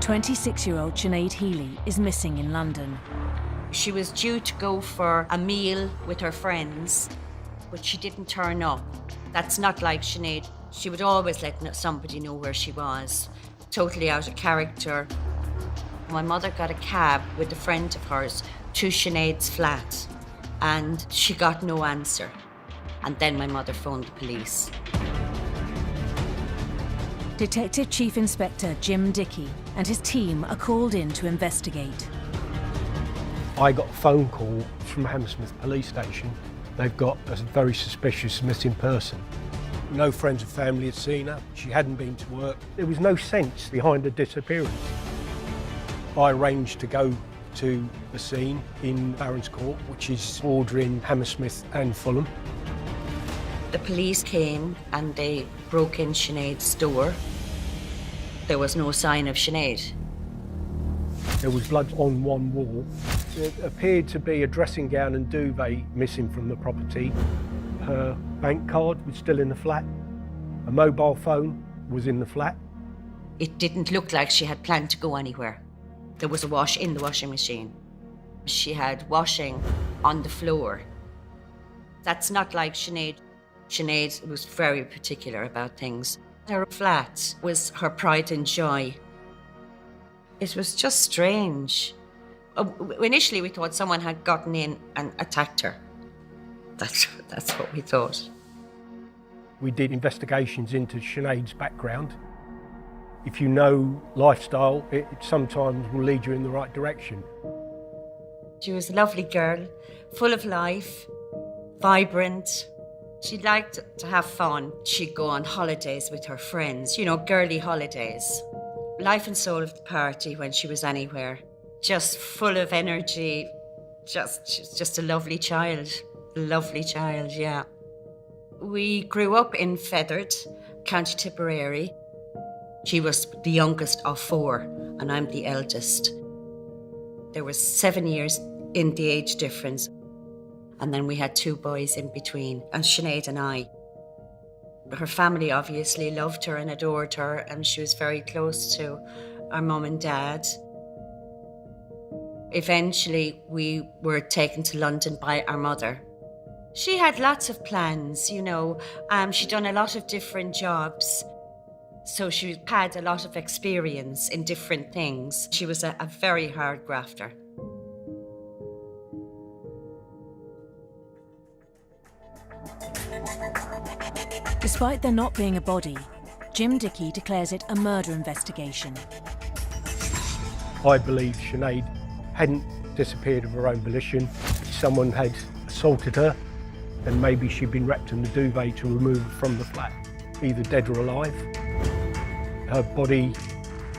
26-year-old Sinead Healy is missing in London. She was due to go for a meal with her friends, but she didn't turn up. That's not like Sinead. She would always let somebody know where she was. Totally out of character. My mother got a cab with a friend of hers to Sinead's flat, and she got no answer. And then my mother phoned the police. Detective Chief Inspector Jim Dickey and his team are called in to investigate. I got a phone call from Hammersmith Police Station. They've got a very suspicious missing person. No friends or family had seen her. She hadn't been to work. There was no sense behind her disappearance. I arranged to go to the scene in Barons Court, which is bordering Hammersmith and Fulham. The police came and they broke in Sinead's door. There was no sign of Sinead. There was blood on one wall. There appeared to be a dressing gown and duvet missing from the property. Her bank card was still in the flat. A mobile phone was in the flat. It didn't look like she had planned to go anywhere. There was a wash in the washing machine. She had washing on the floor. That's not like Sinead. Sinead was very particular about things. Her flat was her pride and joy. It was just strange. Initially, we thought someone had gotten in and attacked her. That's what we thought. We did investigations into Sinead's background. If you know lifestyle, it sometimes will lead you in the right direction. She was a lovely girl, full of life, vibrant. She liked to have fun. She'd go on holidays with her friends, girly holidays. Life and soul of the party when she was anywhere. Just full of energy. She was just a lovely child. Lovely child, yeah. We grew up in Feathered, County Tipperary. She was the youngest of 4, and I'm the eldest. There was 7 years in the age difference. And then we had 2 boys in between, and Sinead and I. Her family obviously loved her and adored her, and she was very close to our mum and dad. Eventually, we were taken to London by our mother. She had lots of plans, she'd done a lot of different jobs. So she had a lot of experience in different things. She was a very hard grafter. Despite there not being a body, Jim Dickey declares it a murder investigation. I believe Sinead hadn't disappeared of her own volition. Someone had assaulted her, and maybe she'd been wrapped in the duvet to remove her from the flat, either dead or alive. Her body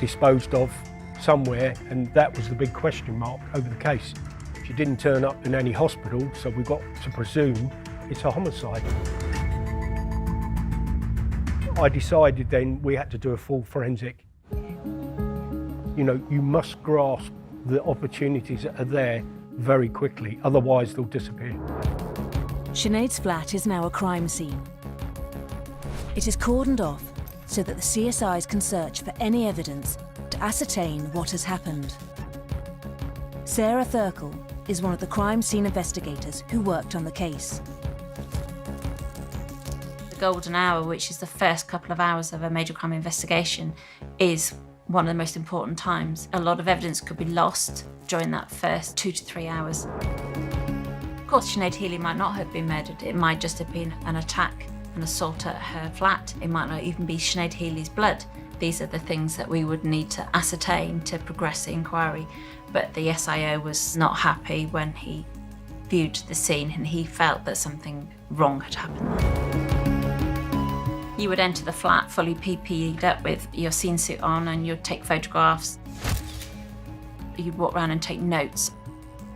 disposed of somewhere, and that was the big question mark over the case. She didn't turn up in any hospital, so we've got to presume it's a homicide. I decided then we had to do a full forensic. You must grasp the opportunities that are there very quickly, otherwise they'll disappear. Sinead's flat is now a crime scene. It is cordoned off so that the CSIs can search for any evidence to ascertain what has happened. Sarah Thurkel is one of the crime scene investigators who worked on the case. The golden hour, which is the first couple of hours of a major crime investigation, is one of the most important times. A lot of evidence could be lost during that first 2 to 3 hours. Of course, Sinead Healy might not have been murdered. It might just have been an attack, an assault at her flat. It might not even be Sinead Healy's blood. These are the things that we would need to ascertain to progress the inquiry. But the SIO was not happy when he viewed the scene, and he felt that something wrong had happened there. You would enter the flat fully PPE'd up with your scene suit on, and you'd take photographs. You'd walk around and take notes.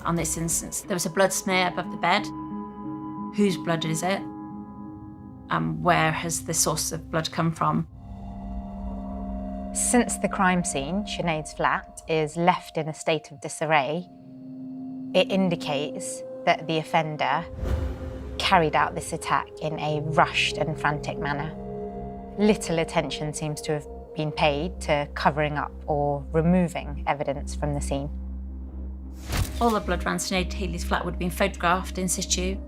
On this instance, there was a blood smear above the bed. Whose blood is it? And where has the source of blood come from? Since the crime scene, Sinead's flat, is left in a state of disarray, it indicates that the offender carried out this attack in a rushed and frantic manner. Little attention seems to have been paid to covering up or removing evidence from the scene. All the blood around Sinead Healy's flat would have been photographed in situ,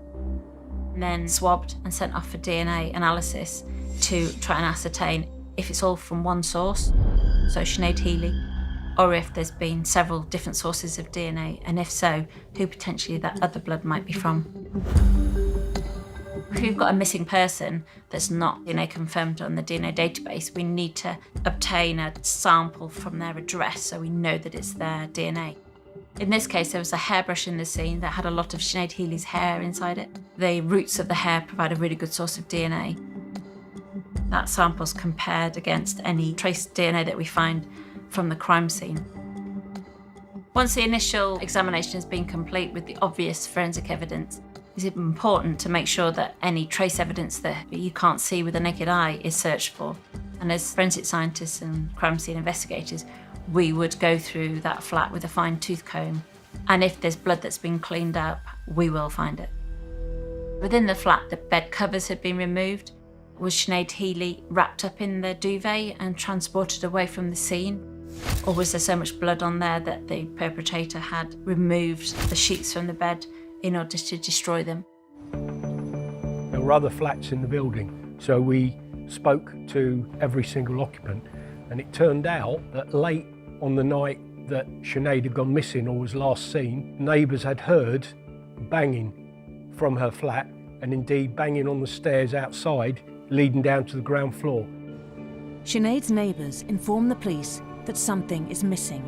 and then swabbed and sent off for DNA analysis to try and ascertain if it's all from one source, so Sinead Healy, or if there's been several different sources of DNA, and if so, who potentially that other blood might be from. If we've got a missing person that's not DNA confirmed on the DNA database, we need to obtain a sample from their address so we know that it's their DNA. In this case, there was a hairbrush in the scene that had a lot of Sinead Healy's hair inside it. The roots of the hair provide a really good source of DNA. That sample's compared against any trace DNA that we find from the crime scene. Once the initial examination has been complete with the obvious forensic evidence, it's important to make sure that any trace evidence that you can't see with the naked eye is searched for. And as forensic scientists and crime scene investigators, we would go through that flat with a fine tooth comb. And if there's blood that's been cleaned up, we will find it. Within the flat, the bed covers had been removed. Was Sinead Healy wrapped up in the duvet and transported away from the scene? Or was there so much blood on there that the perpetrator had removed the sheets from the bed in order to destroy them? There were other flats in the building, so we spoke to every single occupant, and it turned out that late on the night that Sinead had gone missing or was last seen, neighbours had heard banging from her flat, and indeed banging on the stairs outside leading down to the ground floor. Sinead's neighbours inform the police that something is missing.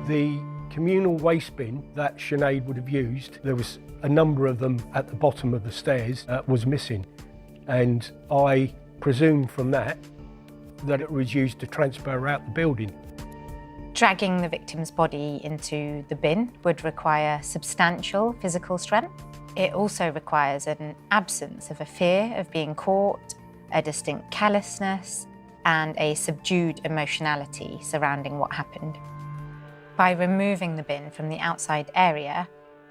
The communal waste bin that Sinead would have used, there was a number of them at the bottom of the stairs, was missing. And I presume from that it was used to transfer her out the building. Dragging the victim's body into the bin would require substantial physical strength. It also requires an absence of a fear of being caught, a distinct callousness, and a subdued emotionality surrounding what happened. By removing the bin from the outside area,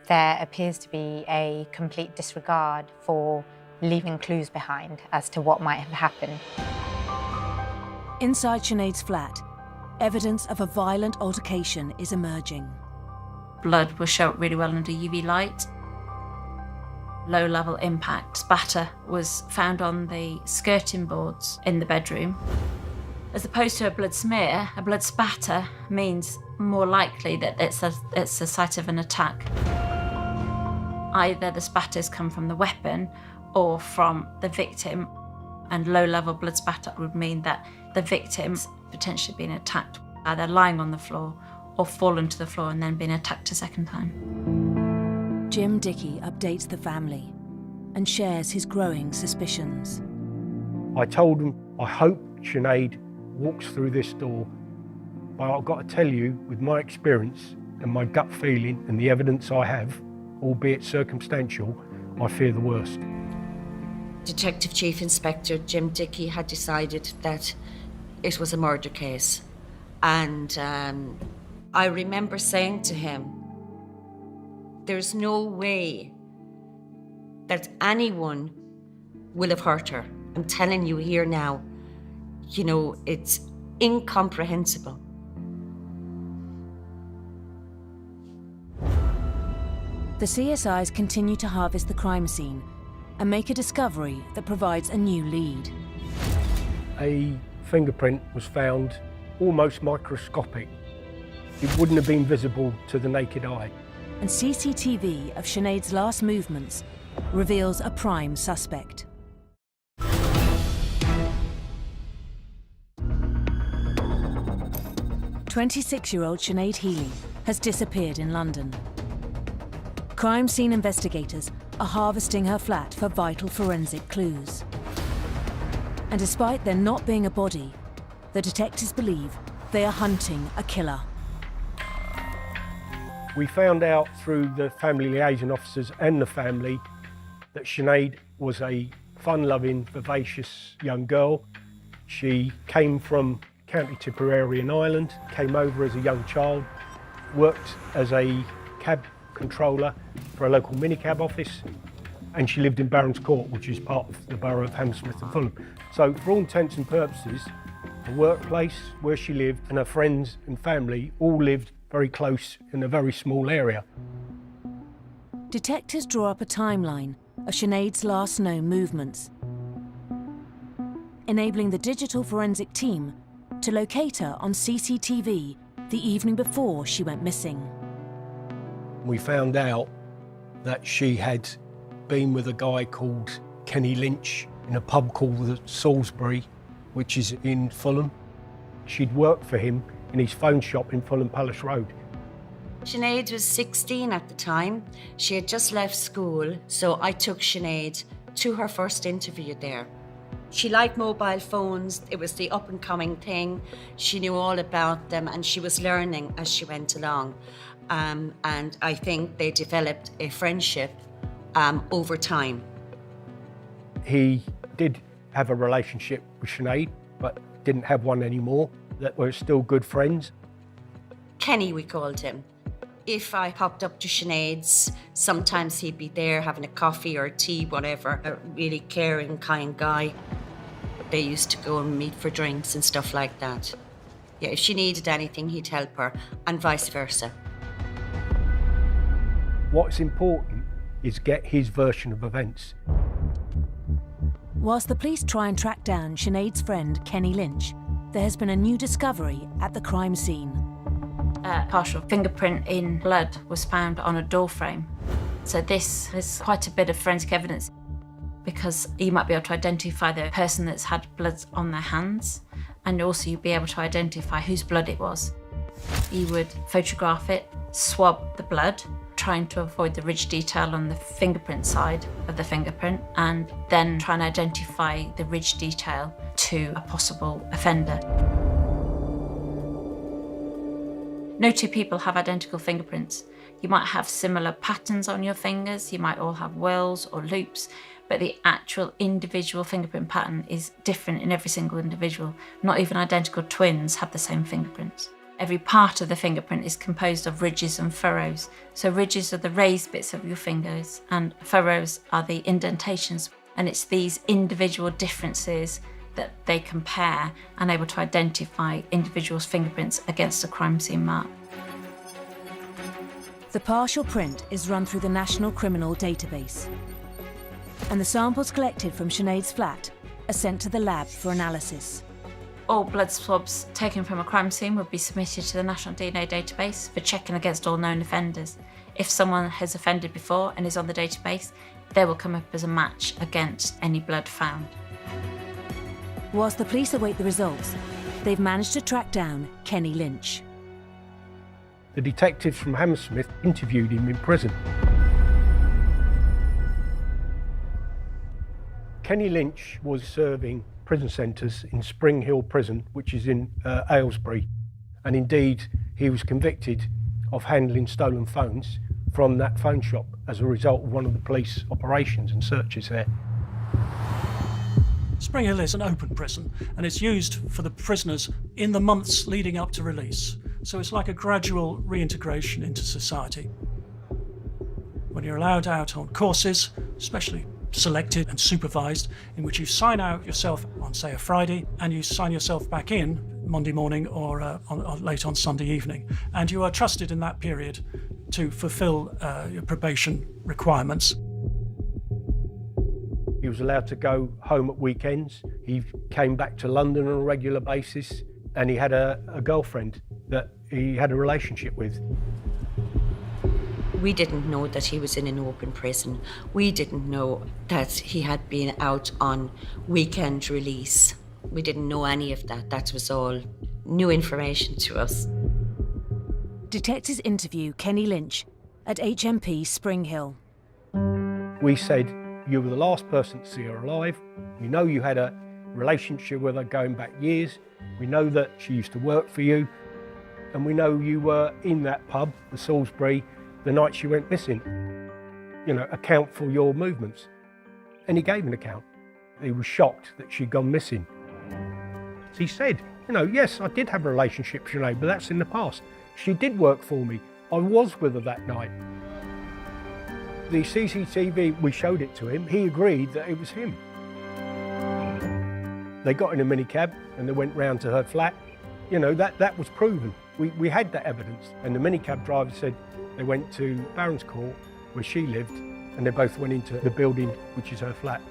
there appears to be a complete disregard for leaving clues behind as to what might have happened. Inside Sinead's flat, evidence of a violent altercation is emerging. Blood will show up really well under UV light. Low-level impact spatter was found on the skirting boards in the bedroom. As opposed to a blood smear, a blood spatter means more likely that it's the site of an attack. Either the spatters come from the weapon or from the victim, and low-level blood spatter would mean that the victim's potentially been attacked, either lying on the floor or fallen to the floor and then been attacked a second time. Jim Dickey updates the family and shares his growing suspicions. I told him, I hope Sinead walks through this door, but I've got to tell you, with my experience and my gut feeling and the evidence I have, albeit circumstantial, I fear the worst. Detective Chief Inspector Jim Dickey had decided that it was a murder case. And I remember saying to him, there's no way that anyone will have hurt her. I'm telling you here now, you know, it's incomprehensible. The CSIs continue to harvest the crime scene and make a discovery that provides a new lead. A fingerprint was found, almost microscopic. It wouldn't have been visible to the naked eye. And CCTV of Sinead's last movements reveals a prime suspect. "26-year-old Sinead Healy has disappeared in London. Crime scene investigators are harvesting her flat for vital forensic clues. And despite there not being a body, the detectives believe they are hunting a killer. We found out through the family liaison officers and the family that Sinead was a fun-loving, vivacious young girl. She came from County Tipperary in Ireland, came over as a young child, worked as a cab controller for a local minicab office, and she lived in Barons Court, which is part of the borough of Hammersmith and Fulham. So for all intents and purposes, the workplace, where she lived, and her friends and family all lived very close in a very small area. Detectives draw up a timeline of Sinead's last known movements, enabling the digital forensic team to locate her on CCTV the evening before she went missing. We found out that she had been with a guy called Kenneth Lynch in a pub called the Salisbury, which is in Fulham. She'd worked for him in his phone shop in Fulham Palace Road. Sinead was 16 at the time. She had just left school, so I took Sinead to her first interview there. She liked mobile phones. It was the up-and-coming thing. She knew all about them, and she was learning as she went along. And I think they developed a friendship over time. He did have a relationship with Sinead, but didn't have one anymore, that were still good friends. Kenny, we called him. If I popped up to Sinead's, sometimes he'd be there having a coffee or a tea, whatever. A really caring, kind guy. They used to go and meet for drinks and stuff like that. Yeah, if she needed anything, he'd help her, and vice versa. What's important is get his version of events. Whilst the police try and track down Sinead's friend Kenneth Lynch, there has been a new discovery at the crime scene. A partial fingerprint in blood was found on a door frame. So this is quite a bit of forensic evidence, because you might be able to identify the person that's had blood on their hands, and also you'd be able to identify whose blood it was. You would photograph it, swab the blood, trying to avoid the ridge detail on the fingerprint side of the fingerprint, and then try and identify the ridge detail to a possible offender. No two people have identical fingerprints. You might have similar patterns on your fingers, you might all have whorls or loops, but the actual individual fingerprint pattern is different in every single individual. Not even identical twins have the same fingerprints. Every part of the fingerprint is composed of ridges and furrows. So ridges are the raised bits of your fingers and furrows are the indentations. And it's these individual differences that they compare and able to identify individuals' fingerprints against a crime scene mark. The partial print is run through the National Criminal Database, and the samples collected from Sinead's flat are sent to the lab for analysis. All blood swabs taken from a crime scene would be submitted to the National DNA Database for checking against all known offenders. If someone has offended before and is on the database, they will come up as a match against any blood found. Whilst the police await the results, they've managed to track down Kenneth Lynch. The detectives from Hammersmith interviewed him in prison. Kenneth Lynch was serving prison sentence in Spring Hill Prison, which is in Aylesbury. And indeed, he was convicted of handling stolen phones from that phone shop as a result of one of the police operations and searches there. Spring Hill is an open prison, and it's used for the prisoners in the months leading up to release. So it's like a gradual reintegration into society. When you're allowed out on courses, especially selected and supervised, in which you sign out yourself on, say, a Friday, and you sign yourself back in Monday morning or late on Sunday evening, and you are trusted in that period to fulfill your probation requirements. He was allowed to go home at weekends. He came back to London on a regular basis, and he had a girlfriend that he had a relationship with. We didn't know that he was in an open prison. We didn't know that he had been out on weekend release. We didn't know any of that. That was all new information to us. Detectives interview Kenneth Lynch at HMP Spring Hill. We said, you were the last person to see her alive. We know you had a relationship with her going back years. We know that she used to work for you. And we know you were in that pub, the Salisbury, the night she went missing. You know, account for your movements. And he gave an account. He was shocked that she'd gone missing. He said, you know, yes, I did have a relationship with Sinead, but that's in the past. She did work for me. I was with her that night. The CCTV, we showed it to him. He agreed that it was him. They got in a minicab and they went round to her flat. You know, that was proven. We had that evidence. And the minicab driver said they went to Barron's Court, where she lived, and they both went into the building, which is her flat.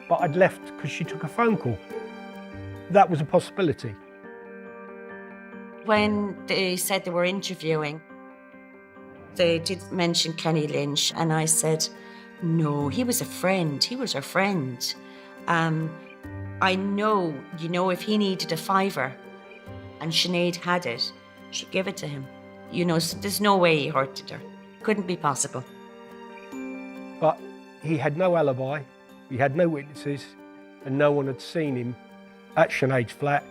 But I'd left because she took a phone call. That was a possibility. When they said they were interviewing, they did mention Kenny Lynch, and I said, no, he was a friend. He was her friend. I know, you know, if he needed a fiver and Sinead had it, she'd give it to him. You know, so there's no way he hurted her. Couldn't be possible. But he had no alibi, he had no witnesses, and no one had seen him at Sinead's flat.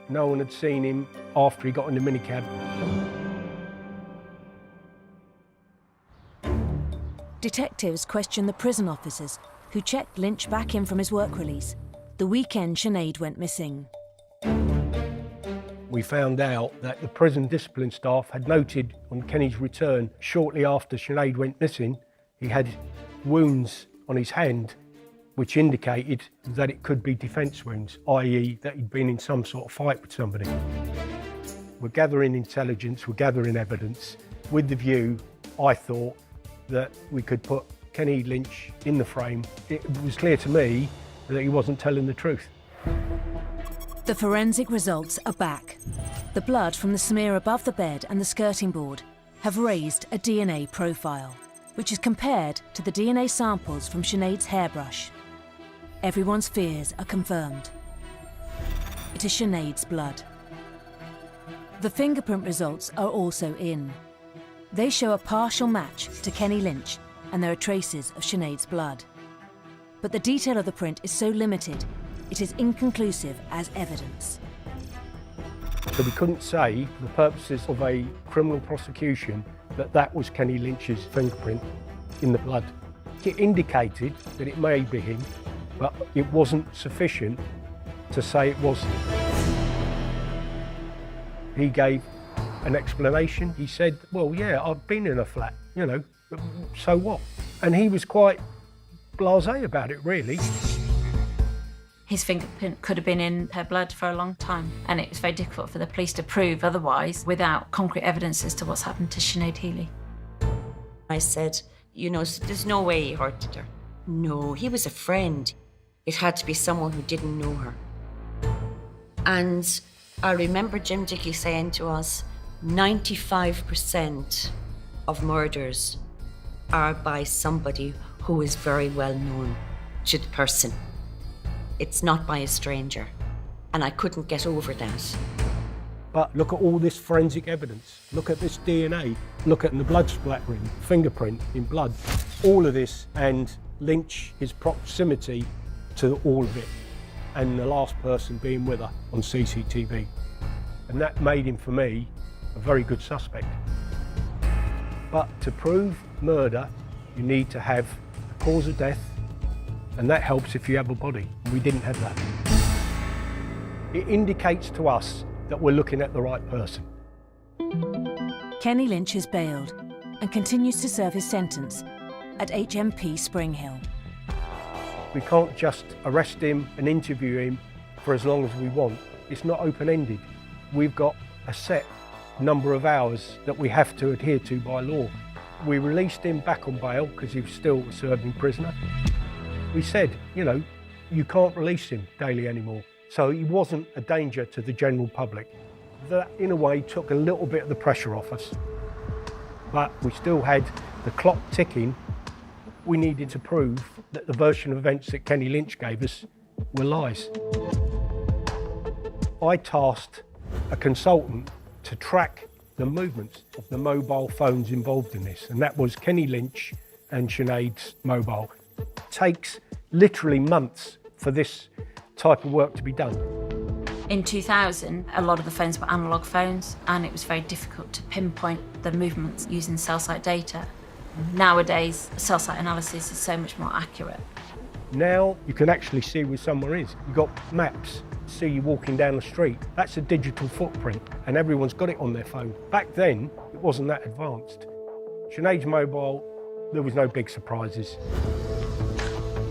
No one had seen him after he got in the minicab. Detectives questioned the prison officers who checked Lynch back in from his work release, the weekend Sinead went missing. We found out that the prison discipline staff had noted on Kenny's return shortly after Sinead went missing, he had wounds on his hand, which indicated that it could be defence wounds, i.e. that he'd been in some sort of fight with somebody. We're gathering intelligence, we're gathering evidence, with the view, I thought, that we could put Kenny Lynch in the frame. It was clear to me that he wasn't telling the truth. The forensic results are back. The blood from the smear above the bed and the skirting board have raised a DNA profile, which is compared to the DNA samples from Sinead's hairbrush. Everyone's fears are confirmed. It is Sinead's blood. The fingerprint results are also in. They show a partial match to Kenny Lynch, and there are traces of Sinead's blood. But the detail of the print is so limited, it is inconclusive as evidence. So we couldn't say, for the purposes of a criminal prosecution, that that was Kenny Lynch's fingerprint in the blood. It indicated that it may be him, but it wasn't sufficient to say it was. He gave an explanation. He said, well, yeah, I've been in a flat, you know, so what? And he was quite blasé about it, really. His fingerprint could have been in her blood for a long time, and it was very difficult for the police to prove otherwise without concrete evidence as to what's happened to Sinead Healy. I said, you know, there's no way he hurted her. No, he was a friend. It had to be someone who didn't know her. And I remember Jim Dickey saying to us, 95% of murders are by somebody who is very well known to the person. It's not by a stranger. And I couldn't get over that. But look at all this forensic evidence. Look at this DNA. Look at the blood splattering, fingerprint in blood. All of this, and Lynch, his proximity to all of it, and the last person being with her on CCTV. And that made him, for me, a very good suspect. But to prove murder, you need to have a cause of death, and that helps if you have a body. We didn't have that. It indicates to us that we're looking at the right person. Kenny Lynch is bailed and continues to serve his sentence at HMP Spring Hill. We can't just arrest him and interview him for as long as we want. It's not open-ended. We've got a set number of hours that we have to adhere to by law. We released him back on bail because he was still a serving prisoner. We said, you know, you can't release him daily anymore. So he wasn't a danger to the general public. That, in a way, took a little bit of the pressure off us. But we still had the clock ticking. We needed to prove that the version of events that Kenny Lynch gave us were lies. I tasked a consultant to track the movements of the mobile phones involved in this, and that was Kenny Lynch and Sinead's mobile. It takes literally months for this type of work to be done. In 2000, a lot of the phones were analogue phones, and it was very difficult to pinpoint the movements using cell site data. Nowadays, cell site analysis is so much more accurate. Now you can actually see where someone is. You've got maps, see you walking down the street. That's a digital footprint, and everyone's got it on their phone. Back then, it wasn't that advanced. Sinead's mobile, there was no big surprises.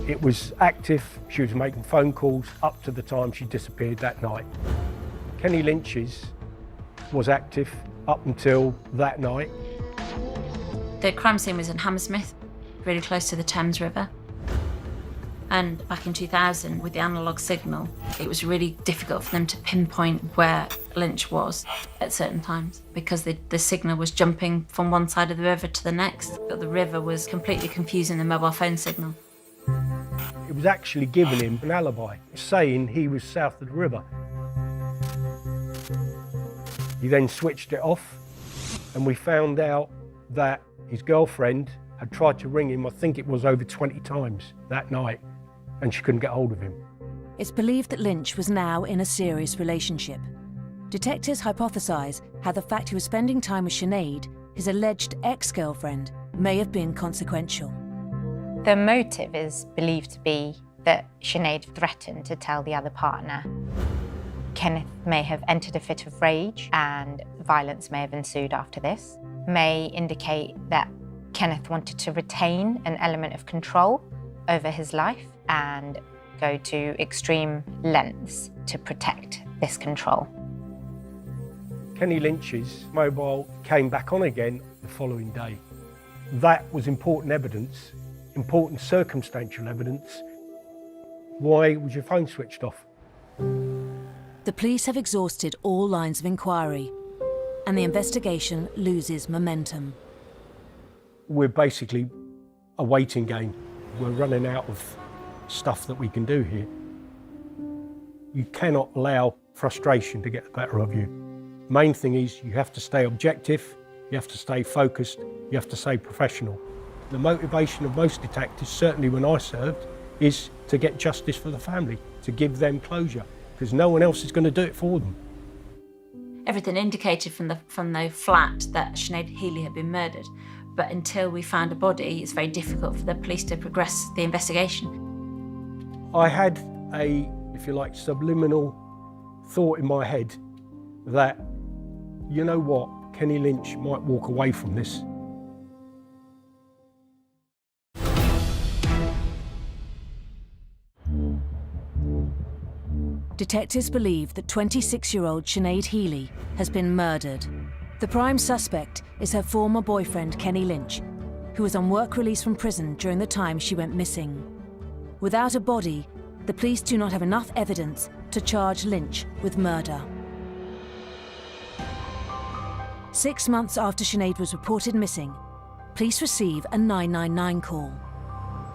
It was active. She was making phone calls up to the time she disappeared that night. Kenny Lynch's was active up until that night. The crime scene was in Hammersmith, really close to the Thames River. And back in 2000, with the analogue signal, it was really difficult for them to pinpoint where Lynch was at certain times because the signal was jumping from one side of the river to the next, but the river was completely confusing the mobile phone signal. It was actually giving him an alibi, saying he was south of the river. He then switched it off, and we found out that his girlfriend had tried to ring him, I think it was over 20 times that night, and she couldn't get hold of him. It's believed that Lynch was now in a serious relationship. Detectives hypothesise how the fact he was spending time with Sinead, his alleged ex-girlfriend, may have been consequential. The motive is believed to be that Sinead threatened to tell the other partner. Kenneth may have entered a fit of rage and violence may have ensued after this. May indicate that Kenneth wanted to retain an element of control over his life and go to extreme lengths to protect this control. Kenny Lynch's mobile came back on again the following day. That was important evidence, important circumstantial evidence. Why was your phone switched off? The police have exhausted all lines of inquiry, and the investigation loses momentum. We're basically a waiting game. We're running out of stuff that we can do here. You cannot allow frustration to get the better of you. Main thing is you have to stay objective, you have to stay focused, you have to stay professional. The motivation of most detectives, certainly when I served, is to get justice for the family, to give them closure, because no one else is going to do it for them. Everything indicated from the flat that Sinead Healy had been murdered, but until we found a body, it's very difficult for the police to progress the investigation. I had a, if you like, subliminal thought in my head that, you know what, Kenny Lynch might walk away from this. Detectives believe that 26-year-old Sinead Healy has been murdered. The prime suspect is her former boyfriend, Kenny Lynch, who was on work release from prison during the time she went missing. Without a body, the police do not have enough evidence to charge Lynch with murder. 6 months after Sinead was reported missing, police receive a 999 call.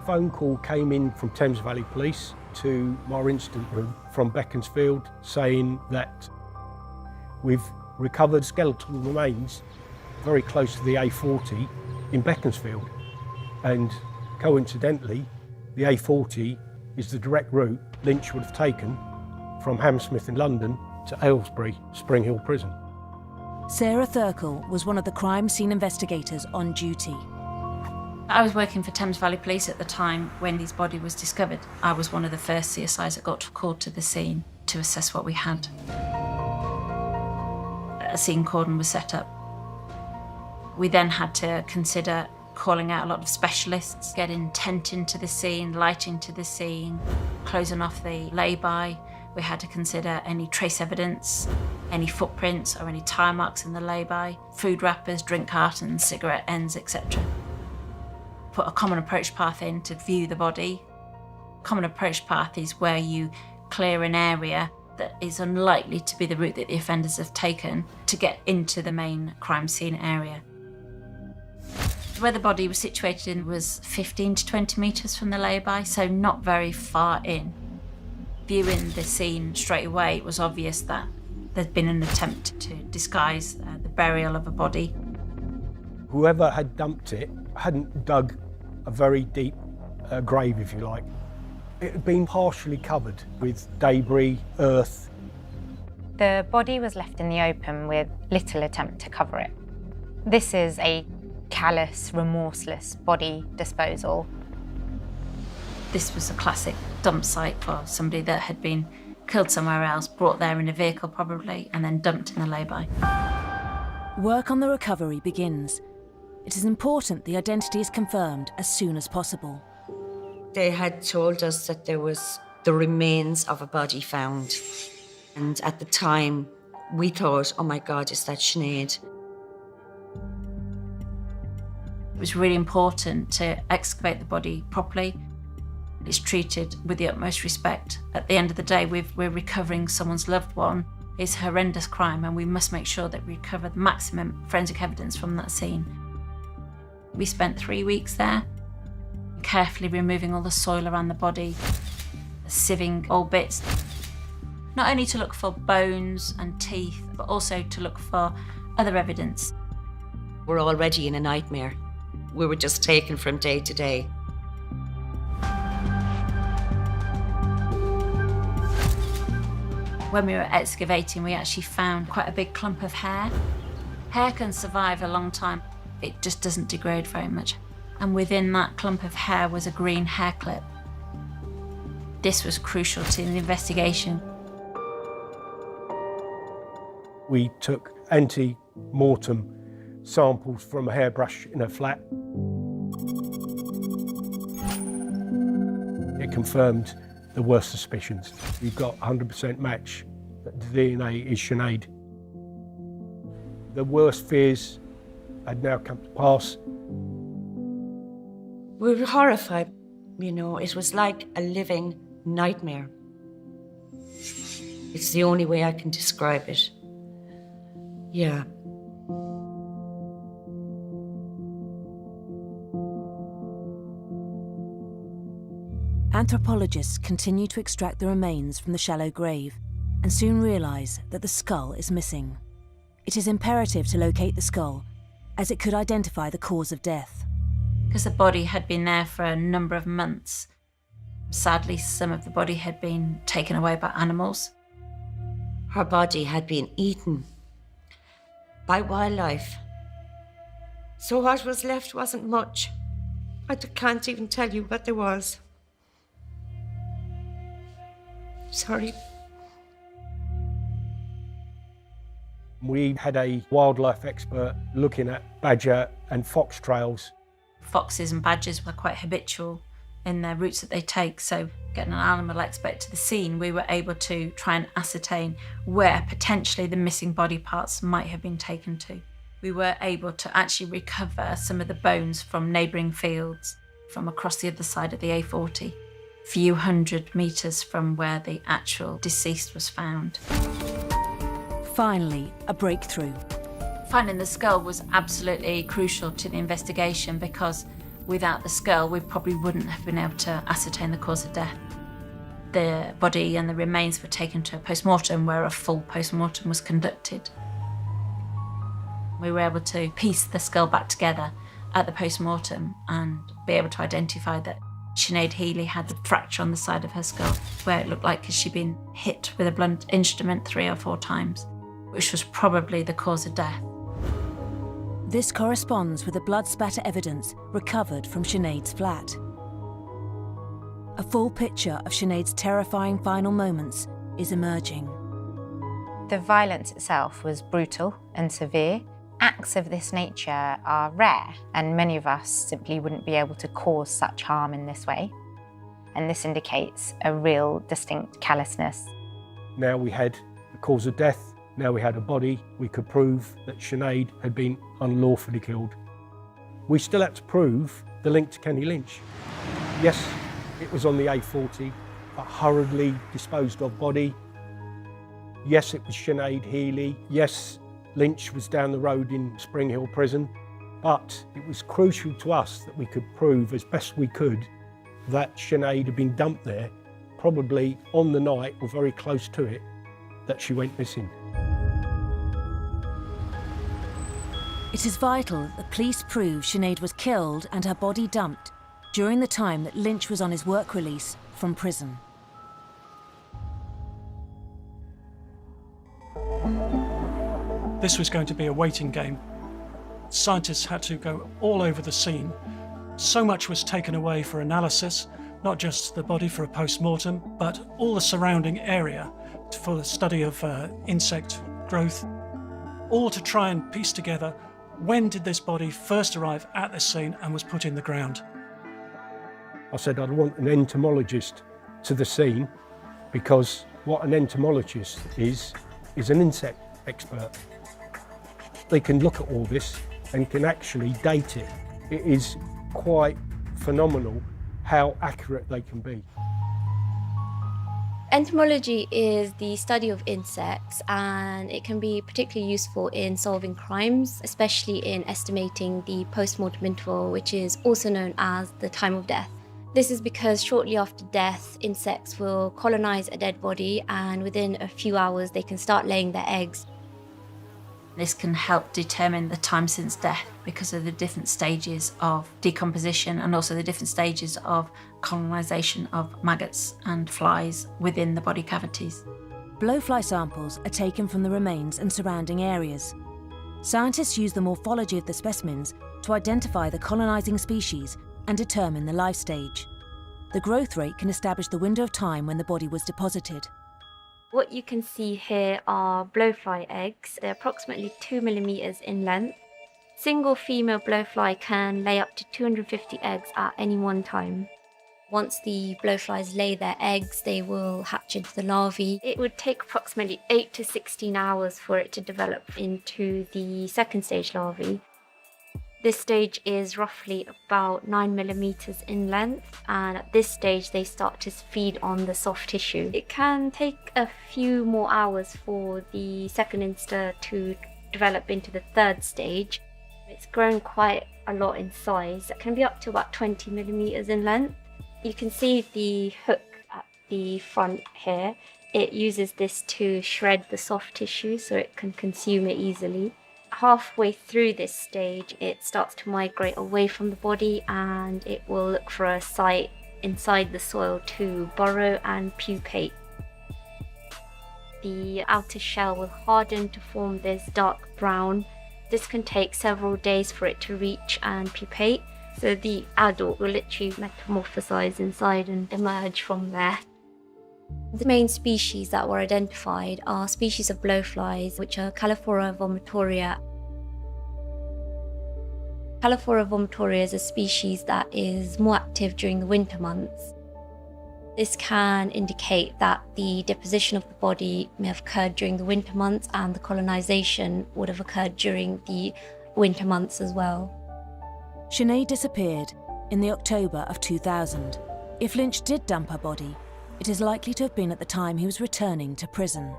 A phone call came in from Thames Valley Police to my incident room from Beaconsfield saying that we've recovered skeletal remains very close to the A40 in Beaconsfield. And coincidentally, the A40 is the direct route Lynch would have taken from Hammersmith in London to Aylesbury, Spring Hill Prison. Sarah Thurkle was one of the crime scene investigators on duty. I was working for Thames Valley Police at the time when his body was discovered. I was one of the first CSIs that got called to the scene to assess what we had. A scene cordon was set up. We then had to consider calling out a lot of specialists, getting tent into the scene, lighting to the scene, closing off the lay-by. We had to consider any trace evidence, any footprints or any tire marks in the lay-by, food wrappers, drink cartons, cigarette ends, etc. Put a common approach path in to view the body. Common approach path is where you clear an area that is unlikely to be the route that the offenders have taken to get into the main crime scene area. Where the body was situated in was 15 to 20 metres from the lay-by, so not very far in. Viewing the scene straight away, it was obvious that there'd been an attempt to disguise the burial of a body. Whoever had dumped it hadn't dug a very deep grave, if you like. It had been partially covered with debris, earth. The body was left in the open with little attempt to cover it. This is a callous, remorseless body disposal. This was a classic dump site for somebody that had been killed somewhere else, brought there in a vehicle probably, and then dumped in the lay-by. Work on the recovery begins. It is important the identity is confirmed as soon as possible. They had told us that there was the remains of a body found. And at the time, we thought, oh my God, is that Sinead? It was really important to excavate the body properly. It's treated with the utmost respect. At the end of the day, we're recovering someone's loved one. It's a horrendous crime, and we must make sure that we recover the maximum forensic evidence from that scene. We spent 3 weeks there, carefully removing all the soil around the body, sieving all bits, not only to look for bones and teeth, but also to look for other evidence. We're already in a nightmare. We were just taken from day to day. When we were excavating, we actually found quite a big clump of hair. Hair can survive a long time. It just doesn't degrade very much. And within that clump of hair was a green hair clip. This was crucial to the investigation. We took anti-mortem samples from a hairbrush in her flat. It confirmed the worst suspicions. We've got 100% match that the DNA is Sinead. The worst fears had now come to pass. We were horrified. You know, it was like a living nightmare. It's the only way I can describe it. Yeah. Anthropologists continue to extract the remains from the shallow grave and soon realise that the skull is missing. It is imperative to locate the skull, as it could identify the cause of death. Because the body had been there for a number of months. Sadly, some of the body had been taken away by animals. Her body had been eaten by wildlife. So what was left wasn't much. I can't even tell you what there was. Sorry. We had a wildlife expert looking at badger and fox trails. Foxes and badgers were quite habitual in their routes that they take, so getting an animal expert to the scene, we were able to try and ascertain where potentially the missing body parts might have been taken to. We were able to actually recover some of the bones from neighbouring fields from across the other side of the A40, a few hundred metres from where the actual deceased was found. Finally, a breakthrough. Finding the skull was absolutely crucial to the investigation, because without the skull, we probably wouldn't have been able to ascertain the cause of death. The body and the remains were taken to a post-mortem, where a full post-mortem was conducted. We were able to piece the skull back together at the post-mortem and be able to identify that Sinead Healy had a fracture on the side of her skull, where it looked like she'd been hit with a blunt instrument 3 or 4 times, which was probably the cause of death. This corresponds with the blood spatter evidence recovered from Sinead's flat. A full picture of Sinead's terrifying final moments is emerging. The violence itself was brutal and severe. Acts of this nature are rare, and many of us simply wouldn't be able to cause such harm in this way. And this indicates a real distinct callousness. Now we had the cause of death, now we had a body. We could prove that Sinead had been unlawfully killed. We still had to prove the link to Kenneth Lynch. Yes, it was on the A40, a hurriedly disposed of body. Yes, it was Sinead Healy. Yes, Lynch was down the road in Spring Hill Prison. But it was crucial to us that we could prove as best we could that Sinead had been dumped there, probably on the night or very close to it, that she went missing. It is vital that the police prove Sinead was killed and her body dumped during the time that Lynch was on his work release from prison. This was going to be a waiting game. Scientists had to go all over the scene. So much was taken away for analysis, not just the body for a post-mortem, but all the surrounding area for the study of insect growth, all to try and piece together when did this body first arrive at this scene and was put in the ground. I said I'd want an entomologist to the scene, because what an entomologist is an insect expert. They can look at all this and can actually date it. It is quite phenomenal how accurate they can be. Entomology is the study of insects, and it can be particularly useful in solving crimes, especially in estimating the post-mortem interval, which is also known as the time of death. This is because shortly after death, insects will colonize a dead body, and within a few hours they can start laying their eggs. This can help determine the time since death because of the different stages of decomposition and also the different stages of colonisation of maggots and flies within the body cavities. Blowfly samples are taken from the remains and surrounding areas. Scientists use the morphology of the specimens to identify the colonising species and determine the life stage. The growth rate can establish the window of time when the body was deposited. What you can see here are blowfly eggs. They're approximately 2 millimeters in length. Single female blowfly can lay up to 250 eggs at any one time. Once the blowflies lay their eggs, they will hatch into the larvae. It would take approximately 8 to 16 hours for it to develop into the second stage larvae. This stage is roughly about 9 millimeters in length, and at this stage they start to feed on the soft tissue. It can take a few more hours for the second instar to develop into the third stage. It's grown quite a lot in size. It can be up to about 20 millimeters in length. You can see the hook at the front here. It uses this to shred the soft tissue so it can consume it easily. Halfway through this stage, it starts to migrate away from the body, and it will look for a site inside the soil to burrow and pupate. The outer shell will harden to form this dark brown. This can take several days for it to reach and pupate, so the adult will literally metamorphosize inside and emerge from there. The main species that were identified are species of blowflies, which are Calliphora vomitoria. Calliphora vomitoria is a species that is more active during the winter months. This can indicate that the deposition of the body may have occurred during the winter months, and the colonization would have occurred during the winter months as well. Sinead disappeared in the October of 2000. If Lynch did dump her body, it is likely to have been at the time he was returning to prison.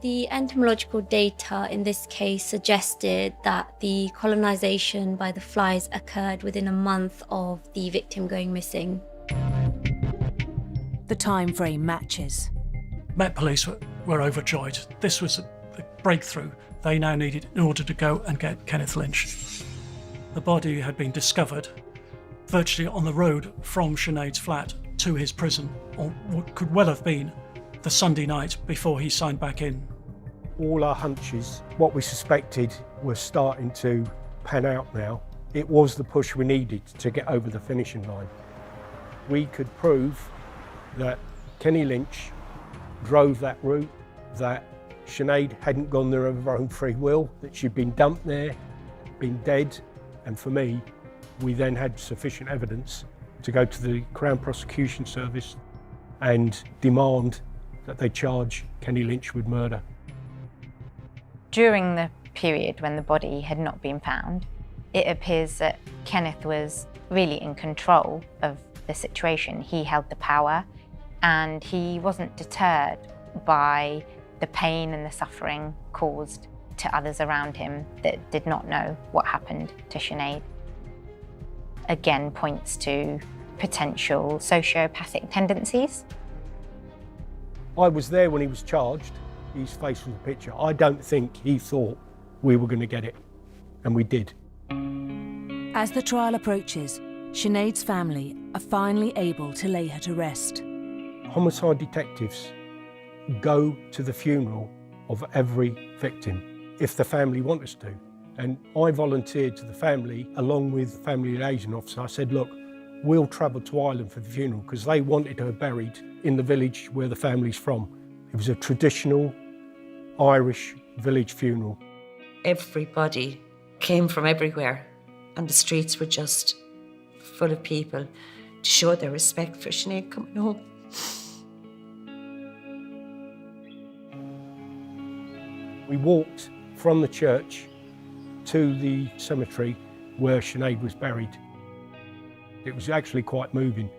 The entomological data in this case suggested that the colonization by the flies occurred within a month of the victim going missing. The time frame matches. Met Police were overjoyed. This was the breakthrough they now needed in order to go and get Kenneth Lynch. The body had been discovered virtually on the road from Sinead's flat to his prison, or what could well have been the Sunday night before he signed back in. All our hunches, what we suspected, were starting to pan out now. It was the push we needed to get over the finishing line. We could prove that Kenny Lynch drove that route, that Sinead hadn't gone there of her own free will, that she'd been dumped there, been dead, and for me, we then had sufficient evidence to go to the Crown Prosecution Service and demand that they charge Kenny Lynch with murder. During the period when the body had not been found, it appears that Kenneth was really in control of the situation. He held the power, and he wasn't deterred by the pain and the suffering caused to others around him that did not know what happened to Sinead. Again, points to potential sociopathic tendencies. I was there when he was charged. His face was a picture. I don't think he thought we were going to get it, and we did. As the trial approaches, Sinead's family are finally able to lay her to rest. Homicide detectives go to the funeral of every victim if the family want us to. And I volunteered to the family, along with the family liaison officer. I said, look, we'll travel to Ireland for the funeral, because they wanted her buried in the village where the family's from. It was a traditional Irish village funeral. Everybody came from everywhere, and the streets were just full of people to show their respect for Sinead coming home. We walked from the church to the cemetery where Sinead was buried. It was actually quite moving.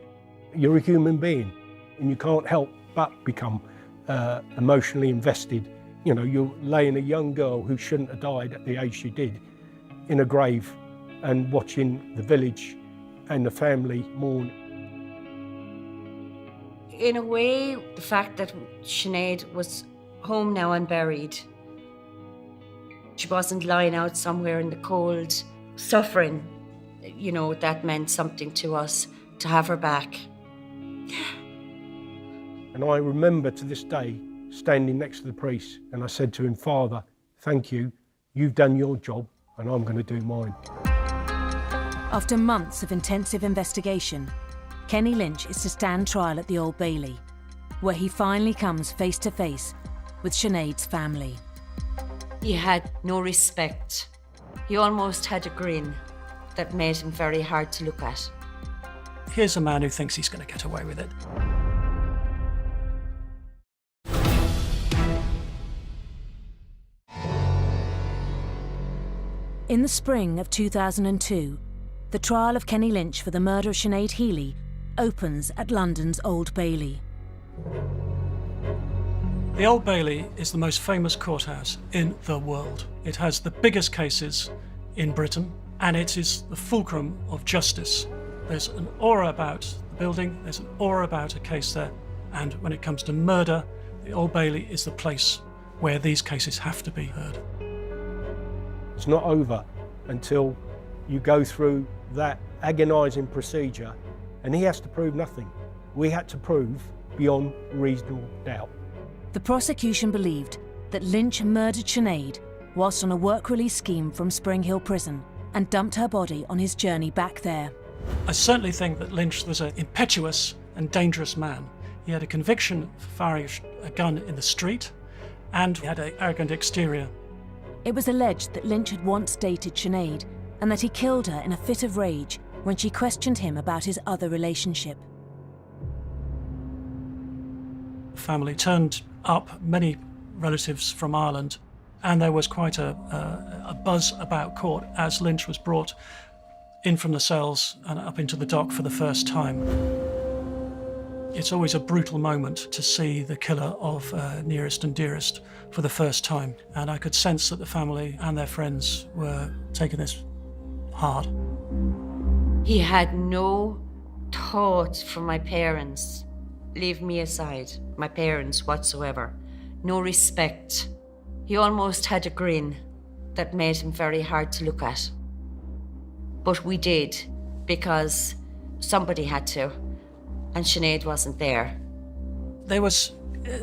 You're a human being and you can't help but become emotionally invested. You know, you're laying a young girl who shouldn't have died at the age she did in a grave and watching the village and the family mourn. In a way, the fact that Sinead was home now and buried, she wasn't lying out somewhere in the cold, suffering, you know, that meant something to us, to have her back. And I remember to this day standing next to the priest and I said to him, "Father, thank you, you've done your job and I'm going to do mine." After months of intensive investigation, Kenny Lynch is to stand trial at the Old Bailey, where he finally comes face to face with Sinead's family. He had no respect. He almost had a grin that made him very hard to look at. Here's a man who thinks he's going to get away with it. In the spring of 2002, the trial of Kenny Lynch for the murder of Sinead Healy opens at London's Old Bailey. The Old Bailey is the most famous courthouse in the world. It has the biggest cases in Britain, and it is the fulcrum of justice. There's an aura about the building, there's an aura about a case there, and when it comes to murder, the Old Bailey is the place where these cases have to be heard. It's not over until you go through that agonising procedure, and he has to prove nothing. We had to prove beyond reasonable doubt. The prosecution believed that Lynch murdered Sinead whilst on a work release scheme from Spring Hill Prison and dumped her body on his journey back there. I certainly think that Lynch was an impetuous and dangerous man. He had a conviction for firing a gun in the street, and he had an arrogant exterior. It was alleged that Lynch had once dated Sinead and that he killed her in a fit of rage when she questioned him about his other relationship. The family turned up, many relatives from Ireland, and there was quite a buzz about court as Lynch was brought in from the cells and up into the dock for the first time. It's always a brutal moment to see the killer of nearest and dearest for the first time, and I could sense that the family and their friends were taking this hard. He had no thought for my parents. Leave me aside, my parents whatsoever. No respect. He almost had a grin that made him very hard to look at. But we did, because somebody had to, and Sinead wasn't there. There was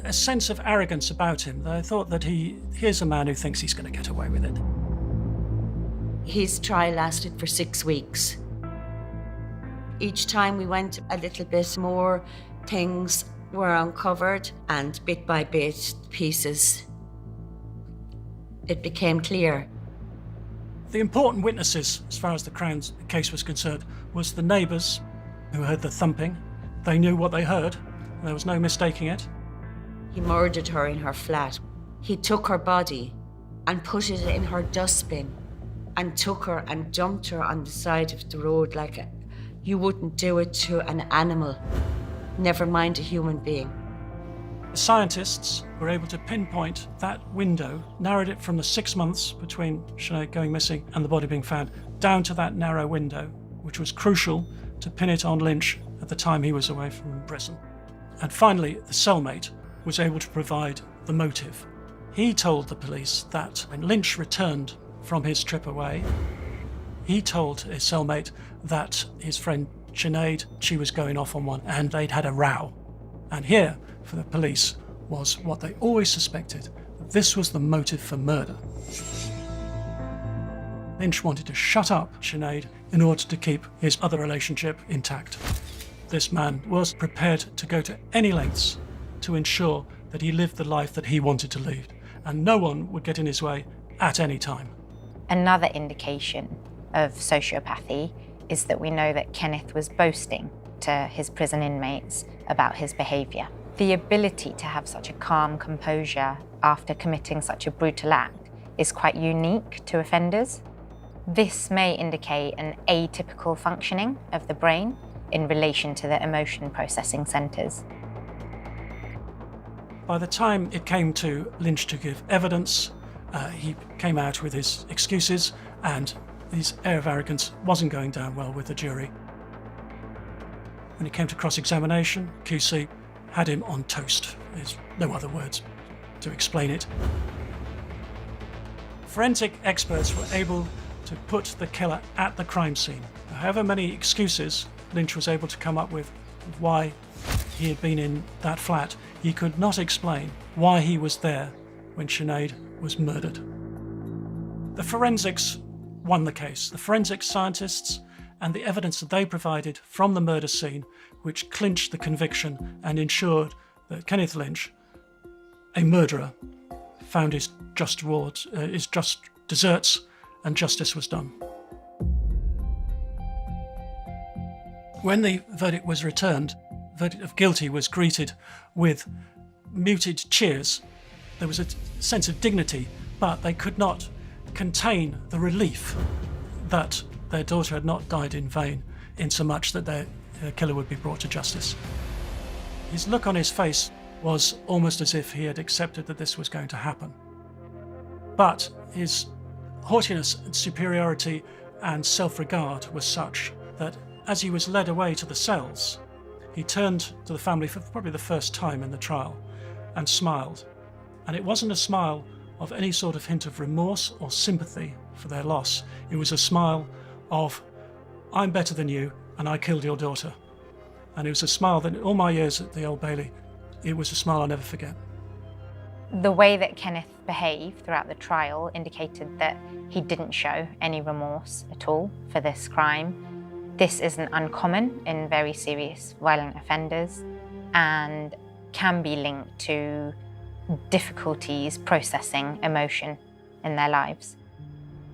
a sense of arrogance about him. I thought that here's a man who thinks he's going to get away with it. His trial lasted for 6 weeks. Each time we went a little bit more, things were uncovered, and bit by bit, pieces, it became clear. The important witnesses, as far as the Crown's case was concerned, was the neighbours who heard the thumping. They knew what they heard. There was no mistaking it. He murdered her in her flat. He took her body and put it in her dustbin and took her and dumped her on the side of the road like you wouldn't do it to an animal, never mind a human being. The scientists were able to pinpoint that window, narrowed it from the 6 months between Sinead going missing and the body being found, down to that narrow window, which was crucial to pin it on Lynch at the time he was away from prison. And finally, the cellmate was able to provide the motive. He told the police that when Lynch returned from his trip away, he told his cellmate that his friend Sinead, she was going off on one, and they'd had a row. And here, for the police, was what they always suspected. This was the motive for murder. Lynch wanted to shut up Sinead in order to keep his other relationship intact. This man was prepared to go to any lengths to ensure that he lived the life that he wanted to lead, and no one would get in his way at any time. Another indication of sociopathy is that we know that Kenneth was boasting talk to his prison inmates about his behaviour. The ability to have such a calm composure after committing such a brutal act is quite unique to offenders. This may indicate an atypical functioning of the brain in relation to the emotion processing centres. By the time it came to Lynch to give evidence, he came out with his excuses, and his air of arrogance wasn't going down well with the jury. When it came to cross-examination, QC had him on toast. There's no other words to explain it. Forensic experts were able to put the killer at the crime scene. However many excuses Lynch was able to come up with why he had been in that flat, he could not explain why he was there when Sinead was murdered. The forensics won the case. The forensic scientists and the evidence that they provided from the murder scene, which clinched the conviction and ensured that Kenneth Lynch, a murderer, found his just rewards, his just deserts, and justice was done. When the verdict was returned, the verdict of guilty was greeted with muted cheers. There was a sense of dignity, but they could not contain the relief that their daughter had not died in vain, insomuch that their killer would be brought to justice. His look on his face was almost as if he had accepted that this was going to happen. But his haughtiness and superiority and self-regard was such that as he was led away to the cells, he turned to the family for probably the first time in the trial and smiled. And it wasn't a smile of any sort of hint of remorse or sympathy for their loss. It was a smile of, I'm better than you and I killed your daughter. And it was a smile that in all my years at the Old Bailey, it was a smile I'll never forget. The way that Kenneth behaved throughout the trial indicated that he didn't show any remorse at all for this crime. This isn't uncommon in very serious violent offenders and can be linked to difficulties processing emotion in their lives.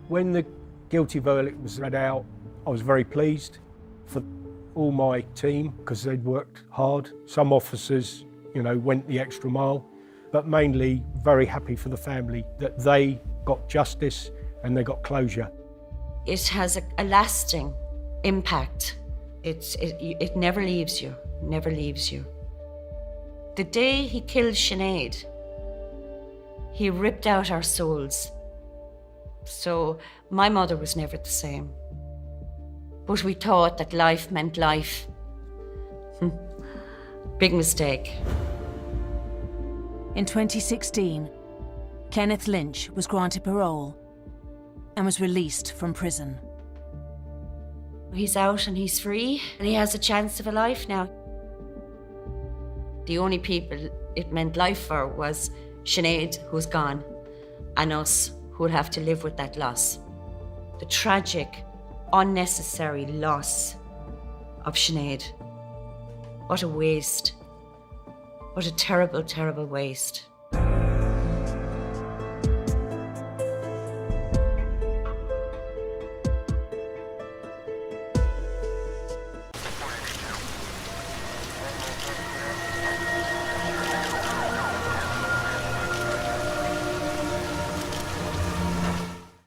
When the guilty verdict was read out, I was very pleased for all my team because they'd worked hard. Some officers, went the extra mile, but mainly very happy for the family that they got justice and they got closure. It has a lasting impact. It never leaves you, never leaves you. The day he killed Sinead, he ripped out our souls. So my mother was never the same. But we thought that life meant life. Big mistake. In 2016, Kenneth Lynch was granted parole and was released from prison. He's out and he's free and he has a chance of a life now. The only people it meant life for was Sinead, who's gone, and us, who would have to live with that loss. The tragic, unnecessary loss of Sinead. What a waste. What a terrible, terrible waste.